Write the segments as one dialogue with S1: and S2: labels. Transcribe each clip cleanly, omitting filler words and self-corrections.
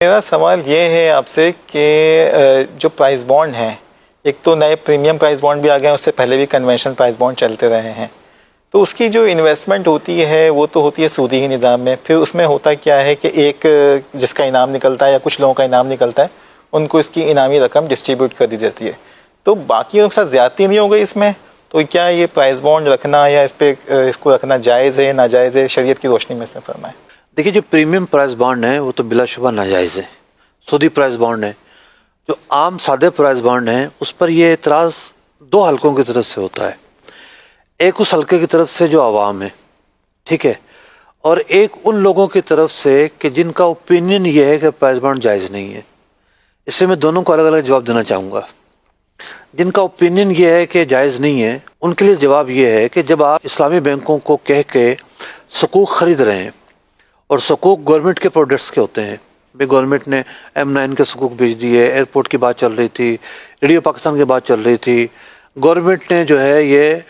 S1: मेरा सवाल ये है आपसे कि जो प्राइस बॉन्ड हैं, एक तो नए प्रीमियम प्राइस बॉन्ड भी आ गए हैं, उससे पहले भी कन्वेंशनल प्राइस बॉन्ड चलते रहे हैं, तो उसकी जो इन्वेस्टमेंट होती है वो तो होती है सूदी ही निज़ाम में। फिर उसमें होता क्या है कि एक जिसका इनाम निकलता है या कुछ लोगों का इनाम निकलता है, उनको इसकी इनामी रकम डिस्ट्रीब्यूट कर दी जाती है। तो बाकी लोग के साथ ज़्यादती नहीं हो गई इसमें? तो क्या ये प्राइस बॉन्ड रखना या इसको रखना जायज़ है नाजायज़ है, शरीयत की रोशनी में इसमें फरमाएं।
S2: देखिए, जो प्रीमियम प्राइस बॉन्ड है वो तो बिलाशुबा नाजायज़ है, सूदी प्राइस बॉन्ड है। जो आम सादे प्राइस बॉन्ड हैं उस पर ये एतराज़ दो हलकों की तरफ से होता है। एक उस हल्के की तरफ से जो आवाम है, ठीक है, और एक उन लोगों की तरफ से कि जिनका ओपिनियन ये है कि प्राइस बॉन्ड जायज़ नहीं है। इससे मैं दोनों को अलग अलग जवाब देना चाहूँगा। जिनका ओपिनियन ये है कि जायज़ नहीं है, उनके लिए जवाब ये है कि जब आप इस्लामी बैंकों को कह के सुकूक ख़रीद रहे हैं, और सुकूक गवर्नमेंट के प्रोडक्ट्स के होते हैं, भाई गवर्नमेंट ने M9 के सुकूक भेज दिए, एयरपोर्ट की बात चल रही थी, रेडियो पाकिस्तान की बात चल रही थी, गवर्नमेंट ने जो है ये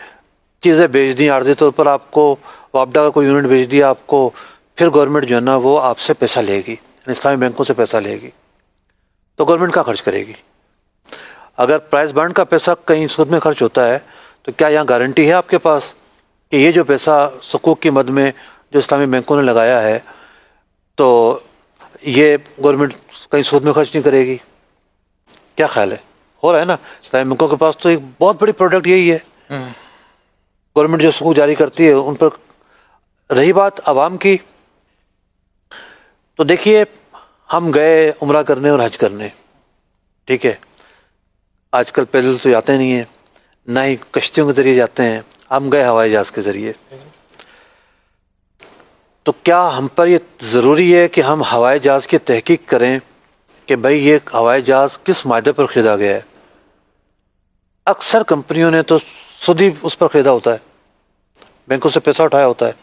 S2: चीज़ें भेज दी आर्जी तौर पर, आपको वापडा का कोई यूनिट भेज दिया आपको, फिर गवर्नमेंट जो है ना वो आपसे पैसा लेगी, इस्लामी बैंकों से पैसा लेगी, तो गवर्नमेंट कहाँ खर्च करेगी? अगर प्राइस बॉन्ड का पैसा कहीं सूद में खर्च होता है तो क्या यहाँ गारंटी है आपके पास कि ये जो पैसा सुकूक की मद में जो इस्लामी बैंकों ने लगाया है तो ये गवर्नमेंट कहीं सूद में खर्च नहीं करेगी? क्या ख्याल है? हो रहा है ना, इस्लामी बैंकों के पास तो एक बहुत बड़ी प्रोडक्ट यही है। गवर्नमेंट जो सुकूक जारी करती है उन पर। रही बात आवाम की, तो देखिए, हम गए उम्रा करने और हज करने, ठीक है, आजकल पैदल तो जाते नहीं हैं, ना ही कश्तियों के ज़रिए जाते हैं, हम गए हवाई जहाज़ के ज़रिए। तो क्या हम पर ये ज़रूरी है कि हम हवाई जहाज़ की तहकीक करें कि भाई ये हवाई जहाज़ किस मायदे पर ख़रीदा गया है? अक्सर कंपनियों ने तो सूदी उस पर ख़रीदा होता है, बैंकों से पैसा उठाया होता है,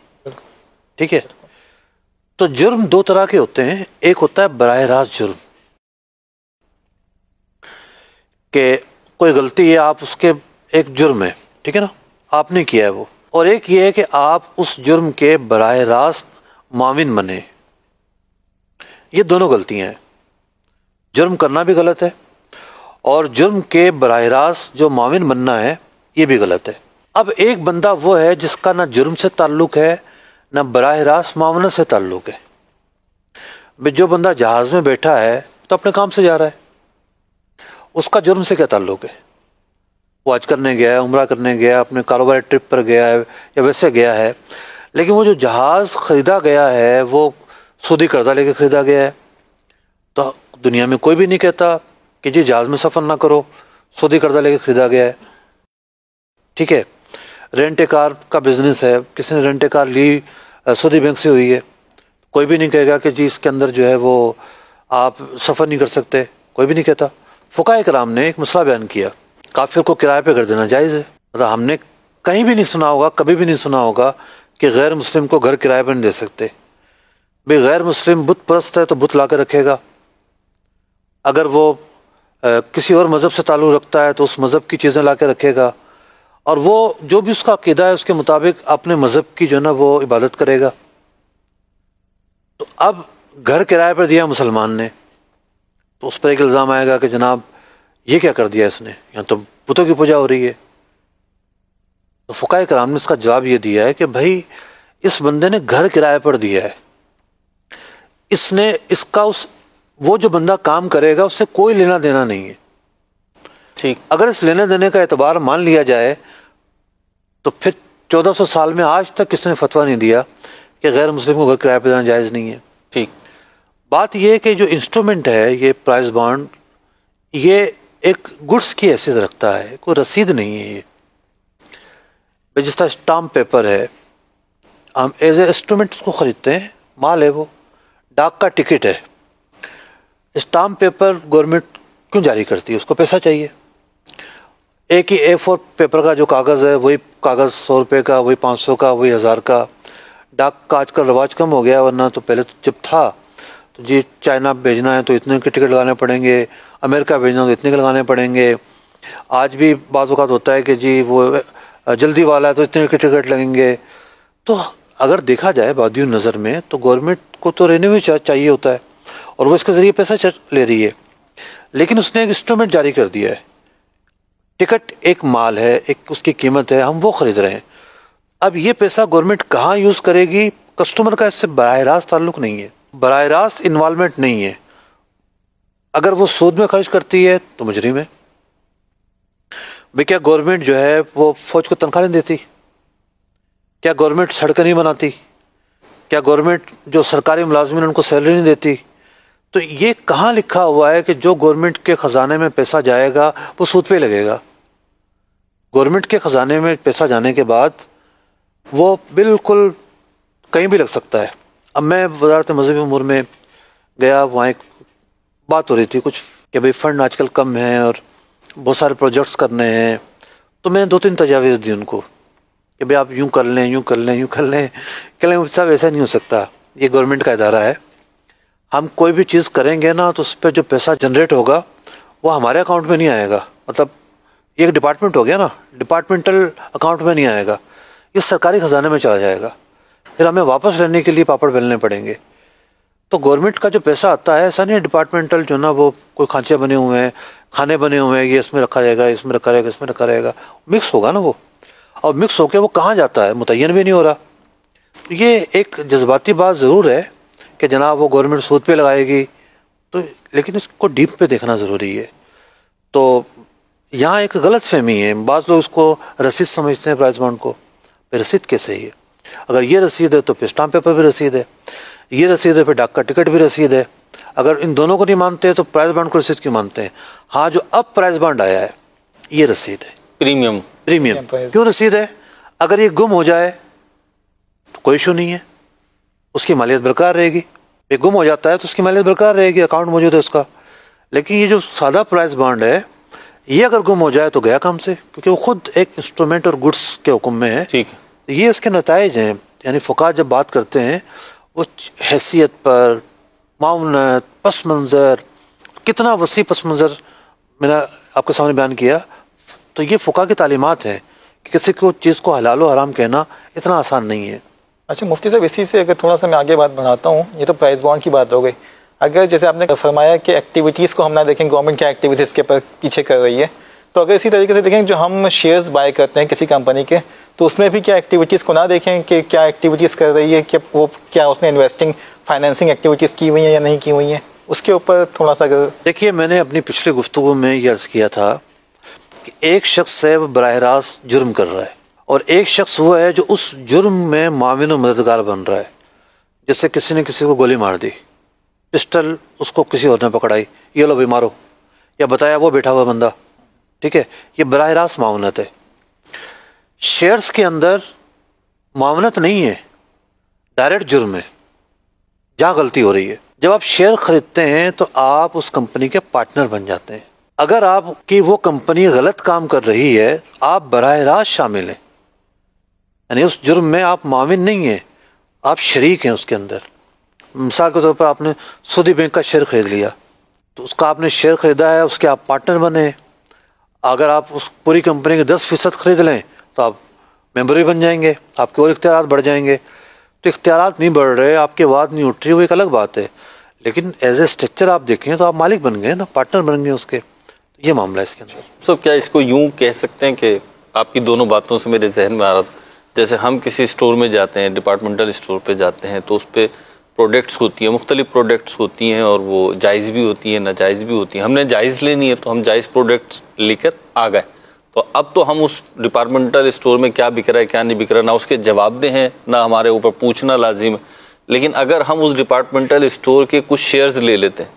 S2: ठीक है। तो जुर्म दो तरह के होते हैं। एक होता है बराह रास्त जुर्म, कि कोई गलती है, आप उसके एक जुर्म है, ठीक है ना, आपने किया है वो, और एक ये है कि आप उस जुर्म के बराह रास्त माविन बने। ये दोनों गलतियां हैं। जुर्म करना भी गलत है और जुर्म के बराह रास्त जो माविन बनना है ये भी गलत है। अब एक बंदा वो है जिसका ना जुर्म से ताल्लुक़ है ना बराह रास्त मावनत से ताल्लुक़ है। भाई जो बंदा जहाज़ में बैठा है तो अपने काम से जा रहा है, उसका जुर्म से क्या ताल्लुक़ है? वो हज करने गया है, उम्रा करने गया, अपने कारोबारी ट्रिप पर गया है या वैसे गया है, लेकिन वो जो जहाज़ ख़रीदा गया है वो सूदी कर्जा लेके ख़रीदा गया है। तो दुनिया में कोई भी नहीं कहता कि जी जहाज़ में सफ़र ना करो, सूदी कर्जा लेके ख़रीदा गया है, ठीक है। रेंट ए कार का बिज़नेस है, किसी ने रेंट ए कार ली सूदी बैंक से हुई है, कोई भी नहीं कहेगा कि जी इसके अंदर जो है वो आप सफ़र नहीं कर सकते, कोई भी नहीं कहता। फ़ुक़हा इकराम ने एक मसला बयान किया, काफिर को किराए पे कर देना जायज़ है। मतलब हमने कहीं भी नहीं सुना होगा, कभी भी नहीं सुना होगा कि गैर मुस्लिम को घर किराए पर नहीं दे सकते। भाई गैर मुस्लिम बुत परस्त है तो बुत ला कर रखेगा, अगर वो किसी और मज़हब से ताल्लुक़ रखता है तो उस मज़हब की चीज़ें ला कर रखेगा, और वो जो भी उसका अक़ीदा है उसके मुताबिक अपने मज़हब की जो है ना वो इबादत करेगा। तो अब घर किराए पर दिया मुसलमान ने तो उस पर एक इल्ज़ाम आएगा कि जनाब ये क्या कर दिया इसने, यहाँ तो बुतों की पूजा हो रही है। तो फ़ुक़हा इकराम ने इसका जवाब ये दिया है कि भाई इस बंदे ने घर किराए पर दिया है, इसने इसका वो जो बंदा काम करेगा उससे कोई लेना देना नहीं है, ठीक। अगर इस लेने देने का एतबार मान लिया जाए तो फिर 1400 साल में आज तक किसने फतवा नहीं दिया कि गैर मुस्लिम को घर किराए पर देना जायज़ नहीं है, ठीक। बात यह है कि जो इंस्ट्रूमेंट है ये प्राइस बॉन्ड, ये एक गुड्स की हैसियत रखता है, कोई रसीद नहीं है। ये जिस तरह स्टाम्प पेपर है, हम एज ए इंस्ट्रूमेंट उसको ख़रीदते हैं, माल है वो, डाक का टिकट है। स्टाम्प पेपर गवर्नमेंट क्यों जारी करती है? उसको पैसा चाहिए। एक ही A4 पेपर का जो कागज़ है वही कागज़ 100 रुपये का, वही 500 का, वही 1000 का। डाक का आजकल रवाज कम हो गया, वरना तो पहले तो जब था तो जी चाइना भेजना है तो इतने के टिकट लगाने पड़ेंगे, अमेरिका भेजना तो इतने के लगाने पड़ेंगे। आज भी बाज़ औक़ात होता है कि जी वो जल्दी वाला है तो इतने के टिकट लगेंगे। तो अगर देखा जाए बादियों नज़र में तो गवर्नमेंट को तो रेवेन्यू चाहिए होता है, और वो इसके ज़रिए पैसा ले रही है, लेकिन उसने एक इंस्ट्रूमेंट जारी कर दिया है। टिकट एक माल है, एक उसकी कीमत है, हम वो खरीद रहे हैं। अब ये पैसा गवर्नमेंट कहाँ यूज़ करेगी, कस्टमर का इससे बराह रास्त ताल्लुक नहीं है, बराह रास्त इन्वॉल्वमेंट नहीं है। अगर वो सूद में खर्च करती है तो मुजरिम है। भाई क्या गवर्नमेंट जो है वो फौज को तनख्वाह नहीं देती? क्या गवर्नमेंट सड़कें नहीं बनाती? क्या गवर्नमेंट जो सरकारी मुलाजमीन उनको सैलरी नहीं देती? तो ये कहाँ लिखा हुआ है कि जो गवर्नमेंट के ख़जाने में पैसा जाएगा वो सूद पे लगेगा? गवर्नमेंट के ख़जाने में पैसा जाने के बाद वो बिल्कुल कहीं भी लग सकता है। अब मैं वज़ारत मज़हबी उमूर में गया, वहाँ एक बात हो रही थी कुछ कि भाई फ़ंड आजकल कम है और बहुत सारे प्रोजेक्ट्स करने हैं। तो मैंने 2-3 तजावीज़ दी उनको कि भाई आप यूँ कर लें, यूँ कर लें, यूँ कर लें। कह लें साहब ऐसा नहीं हो सकता, ये गवर्नमेंट का इदारा है, हम कोई भी चीज़ करेंगे ना तो उस पर जो पैसा जनरेट होगा वो हमारे अकाउंट में नहीं आएगा। मतलब ये एक डिपार्टमेंट हो गया ना, डिपार्टमेंटल अकाउंट में नहीं आएगा, ये सरकारी ख़जाने में चला जाएगा, फिर हमें वापस लेने के लिए पापड़ बेलने पड़ेंगे। तो गवर्नमेंट का जो पैसा आता है ऐसा नहीं है डिपार्टमेंटल जो ना वो कोई खांचे बने हुए हैं, खाने बने हुए हैं, ये इसमें रखा जाएगा, इसमें रखा रहेगा, इसमें रखा रहेगा, मिक्स होगा ना वो। और मिक्स होकर वो कहाँ जाता है मुतय्यन भी नहीं हो रहा। ये एक जज्बाती बात ज़रूर है कि जनाब वो गवर्नमेंट सूद पे लगाएगी, तो लेकिन इसको डीप पे देखना ज़रूरी है। तो यहाँ एक गलत फहमी है, बाज़ लोग इसको रसीद समझते हैं प्राइस बॉन्ड को। रसीद कैसे ही है? अगर ये रसीद है तो फिर स्टाम्प पेपर भी रसीद है, ये रसीद है फिर डाक का टिकट भी रसीद है। अगर इन दोनों को नहीं मानते तो प्राइस बॉन्ड को रसीद क्यों मानते हैं? हाँ, जो अब प्राइस बॉन्ड आया है ये रसीद है, प्रीमियम क्यों रसीद है? अगर ये गुम हो जाए तो कोई इशू नहीं है, उसकी मालियत बरकरार रहेगी। ये गुम हो जाता है तो उसकी मालियत बरकरार रहेगी, अकाउंट मौजूद है उसका। लेकिन ये जो सादा प्राइस बॉन्ड है ये अगर गुम हो जाए तो गया काम से, क्योंकि वो खुद एक इंस्ट्रूमेंट और गुड्स के हुक्म में है। ठीक है, ये इसके नताइज हैं। यानी फ़ुक़हा जब बात करते हैं वो हैसियत पर, माउनत, पस मंज़र, कितना वसी पस मंज़र मैंने आपके सामने बयान किया। तो ये फ़ुक़हा की तालीमात हैं कि किसी को चीज़ को हलाल व हराम कहना इतना आसान नहीं है।
S1: अच्छा मुफ्ती साहब, इसी से अगर थोड़ा सा मैं आगे बात बढ़ाता हूँ, ये तो प्राइस बॉन्ड की बात हो गई। अगर जैसे आपने फरमाया कि एक्टिविटीज़ को हम ना देखें, गवर्नमेंट क्या एक्टिविटीज़ के पीछे कर रही है, तो अगर इसी तरीके से देखें जो हम शेयर्स बाय करते हैं किसी कंपनी के, तो उसमें भी क्या एक्टिविटीज़ को ना देखें कि क्या एक्टिविटीज़ कर रही है, कि वो क्या उसने इन्वेस्टिंग फाइनेंसिंग एक्टिविटीज़ की हुई हैं या नहीं की हुई हैं, उसके ऊपर थोड़ा सा अगर।
S2: देखिए, मैंने अपनी पिछले गुफ्तगू में ये अर्ज़ किया था कि एक शख्स है वो बराह रास्त जुर्म कर रहा है और एक शख्स वो है जो उस जुर्म में माविन व मददगार बन रहा है। जैसे किसी ने किसी को गोली मार दी, पिस्टल उसको किसी और ने पकड़ाई, ये लो भाई मारो, या बताया वो बैठा हुआ बंदा, ठीक है, ये बराह रास्त मावनत है। शेयर्स के अंदर मावनत नहीं है, डायरेक्ट जुर्म है, जहाँ गलती हो रही है। जब आप शेयर खरीदते हैं तो आप उस कंपनी के पार्टनर बन जाते हैं। अगर आपकी वो कंपनी गलत काम कर रही है आप बराह रास्त शामिल हैं, यानी उस जुर्म में आप माविन नहीं हैं, आप शरीक हैं उसके अंदर। मिसाल के तौर पर आपने सऊदी बैंक का शेयर खरीद लिया, तो उसका आपने शेयर खरीदा है, उसके आप पार्टनर बने। अगर आप उस पूरी कंपनी के 10% खरीद लें तो आप मेंबर भी बन जाएंगे, आपके और इख्तियारात बढ़ जाएंगे। तो इख्तियारात नहीं बढ़ रहे, आपकी आवाज़ नहीं उठ रही, वो एक अलग बात है, लेकिन एज ए स्ट्रक्चर आप देखें तो आप मालिक बन गए ना, पार्टनर बन गए उसके। ये मामला है इसके अंदर।
S3: सो क्या इसको यूं कह सकते हैं कि आपकी दोनों बातों से मेरे जहन में आ रहा था, जैसे हम किसी स्टोर में जाते हैं, डिपार्टमेंटल स्टोर पे जाते हैं, तो उस पर प्रोडक्ट्स होती हैं, मुख्तलिफ प्रोडक्ट्स होती हैं और वो जायज़ भी होती हैं, नाजायज़ भी होती हैं। हमने जायज़ लेनी है तो हम जायज़ प्रोडक्ट्स लेकर आ गए, तो अब तो हम उस डिपार्टमेंटल स्टोर में क्या बिक रहा है क्या नहीं बिक रहा ना उसके जवाबदेह हैं, ना हमारे ऊपर पूछना लाजिम है। लेकिन अगर हम उस डिपार्टमेंटल स्टोर के कुछ शेयर्स ले लेते हैं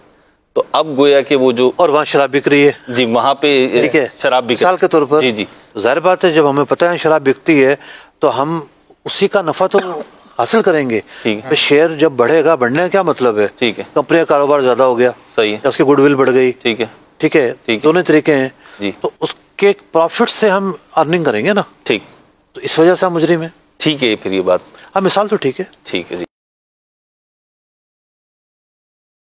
S3: तो अब गोया कि वो जो, और
S2: वहाँ शराब बिक रही है
S3: जी, वहाँ पे
S2: ठीक है,
S3: शराब बिक
S2: मिसाल के तौर पर,
S3: जी जी,
S2: तो जाहिर बात है जब हमें पता है शराब बिकती है तो हम उसी का नफा तो हासिल करेंगे। ठीक है, शेयर जब बढ़ेगा, बढ़ने का क्या मतलब है, ठीक है, कंपनी का कारोबार ज्यादा हो गया, सही है, उसकी गुडविल बढ़ गई, ठीक है, ठीक है, दोनों तरीके हैं जी, तो उसके प्रॉफिट से हम अर्निंग करेंगे ना, ठीक, तो इस वजह से हम मुजरिम है।
S3: ठीक है, फिर ये बात,
S2: हाँ मिसाल तो ठीक है,
S3: ठीक है जी।